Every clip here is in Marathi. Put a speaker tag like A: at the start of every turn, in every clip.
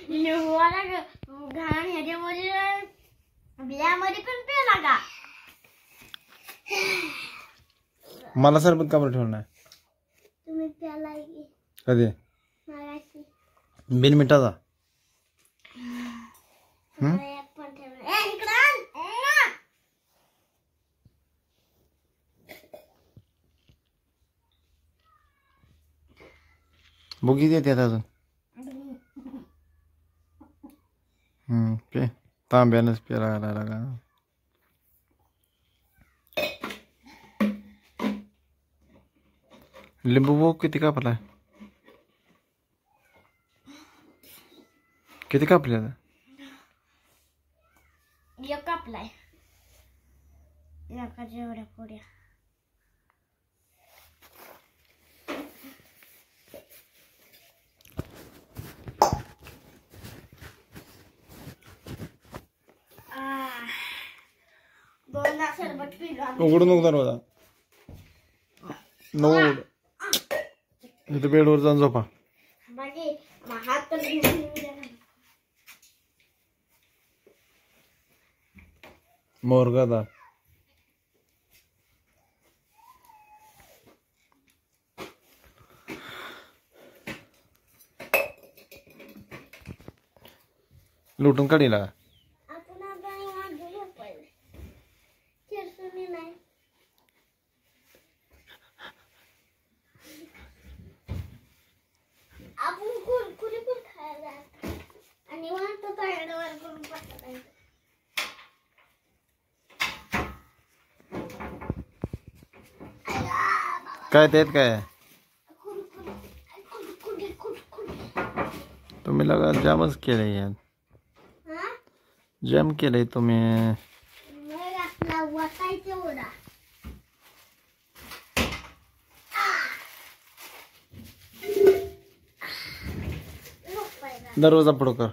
A: निव्वळ घाण ह्याच्यामध्ये बियामध्ये पण पेला का?
B: मला सरबत का बरं ठेवलं नाही?
A: तुम्ही प्याला की
B: कधी?
A: मगाशी.
B: बिन मिठाचा.
A: एक पण ठेवलं. ए इकडं आण.
B: बुगी देते अजून. पे तांब्यानंच पेरायला लागा. लिंबू बघ किती कापलाय. किती कापले आता?
A: एक कापलाय. एकाच्या एवढ्या पुढ्या. दोनदा सरबत पिलं.
B: उघडू नको दरवाजा. नको उघड. इथं बेडवर जाऊन झोपा.
A: बाकी हात तर
B: मोरगादा. लुटून काढी लागा.
A: आपण नाही. आपण कुरकुरी पण खायला आणि वाटतं तळण्यावर करून पाठवायचं.
B: काय त्यात काय? तुम्ही लगा जामच केलंय यार. जाम केलंय तुम्ही. दरवाजा पुढं कर.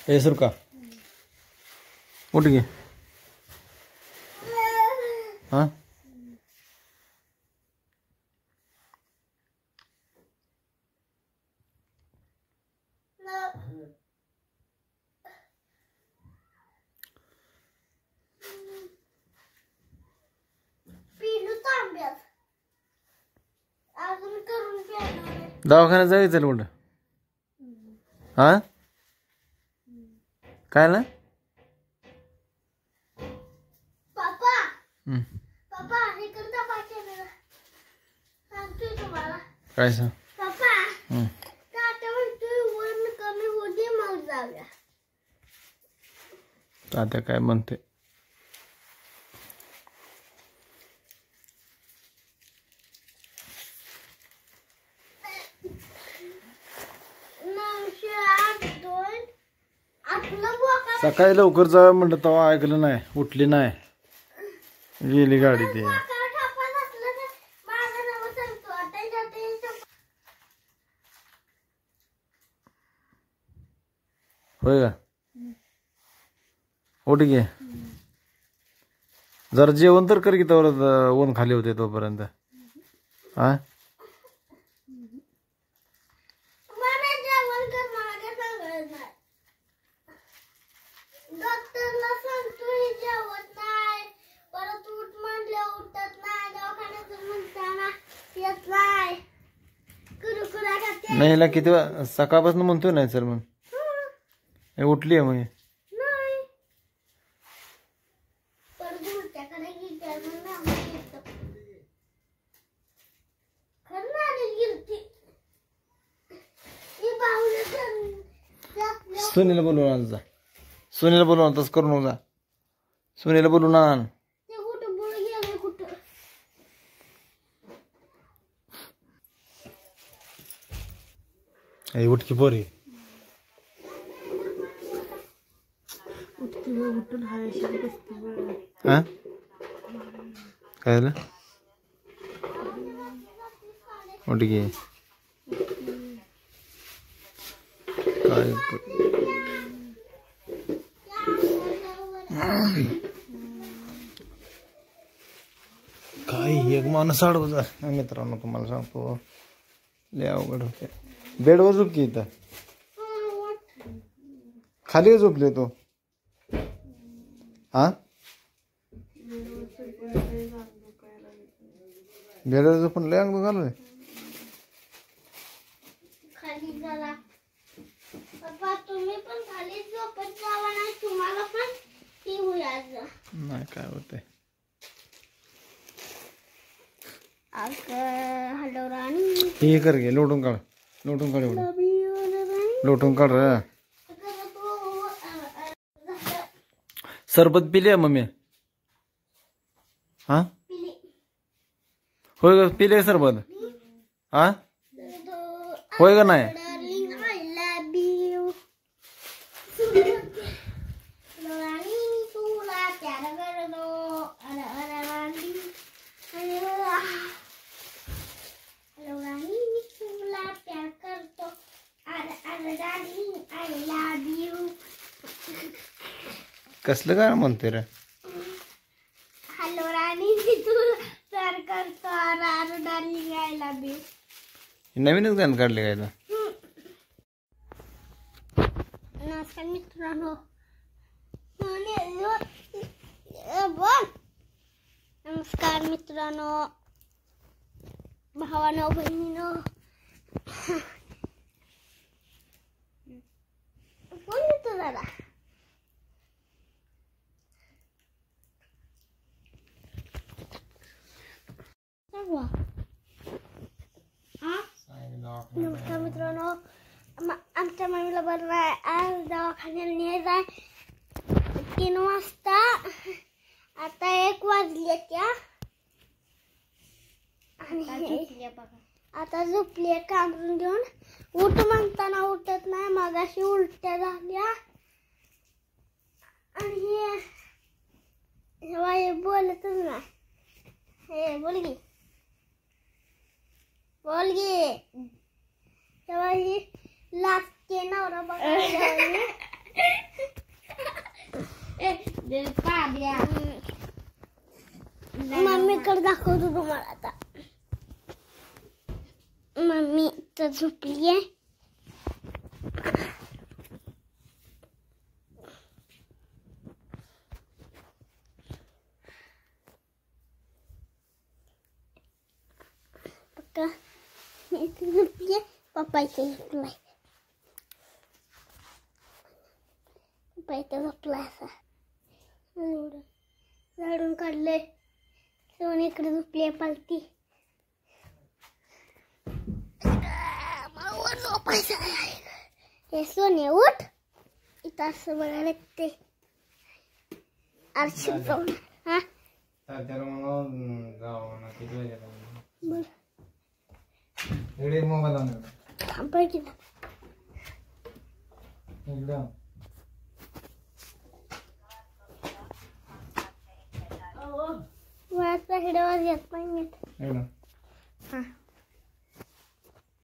B: ए सुरका उठ गे. हाँ दवाखान्यात जायचं कुठं? हा काय ना?
A: पापा पापा हे करता पाहिजे सांगतोय तुम्हाला.
B: काय सांग?
A: पापा तात्या म्हणतोय वजन कमी होते मग जाऊया.
B: तात्या काय म्हणते? सकाळी लवकर जावं म्हणलं तेव्हा ऐकलं नाही. उठली नाही. गेली गाडी ती. होय का? उठ गे. जरा जेवण तर कर की तेवढं ऊन खाली होते तोपर्यंत. हा नाही हिला किती सकाळपासून म्हणतोय नाही सर मग उठली आहे मग. सुनीला बोलवून आण जा. सुनीला बोलवून तसं करू नको जा. सुनीला बोलवून आण. उठकी पोरी हा काय झालं? उठ गे. काय काय एक माणूस अडवत मित्रांनो, तुम्हाला सांगतो लय अवघड होते. बेडवर झोप की इथं, खाली झोपले तो. हा बेडवर झोपून लय अंग घालू.
A: खाली जरा पप्पा तुम्ही पण खाली झोपत जावा ना, तुम्हाला पण ती होईल.
B: नाही काय होतंय.
A: हॅलो राणी,
B: हे कर घे, लोटून काढ, लोटून काढ एवढं, लोटून काढ रे. सरबत पिले मम्मी? हा होय ग, पिले सरबत? हा होय का नाही? कसलं काय म्हणते रे?
A: हॅलो राणी, मी तुला प्यार करतो. अरे डार्लिंग, आय लव्ह यू.
B: नवीनच गाणं काढले काय तर?
A: नमस्कार मित्रांनो, बोल. नमस्कार मित्रांनो, भावानो, बहिणीनो. कोण येतो दादा? नमस्कार मित्रांनो, आमच्या मम्मीला बरं नाही, आज दवाखान्याला नेत आहे. 3 वाजता, आता 1 वाजले त्या, आणि आता झोपली. कामरून घेऊन उठ म्हणताना उठत नाही. मगाशी उलट्या झाल्या आणि हे बोलतच नाही. हे बोल गे, बोल गे. तेव्हा ही लागते नवरा बघायला. मम्मीकडे दाखवतो तुम्हाला आता. मम्मी तर झोपली आहे. पक्का मी इथे झोपली आहे. पप्पा इथे झोपलाय. पप्पा इथे झोपलाय. असा झाडून काढले. सोनी इकडे झोपली आहे पालती. मला झोपायचं आहे. हे सोने उठ. इथं असं बघायला लागते. आरशीत जाऊन. हा
B: मोबाईल
A: थांब की ना. वाजता हिडवाज येत नाही.
B: एकदम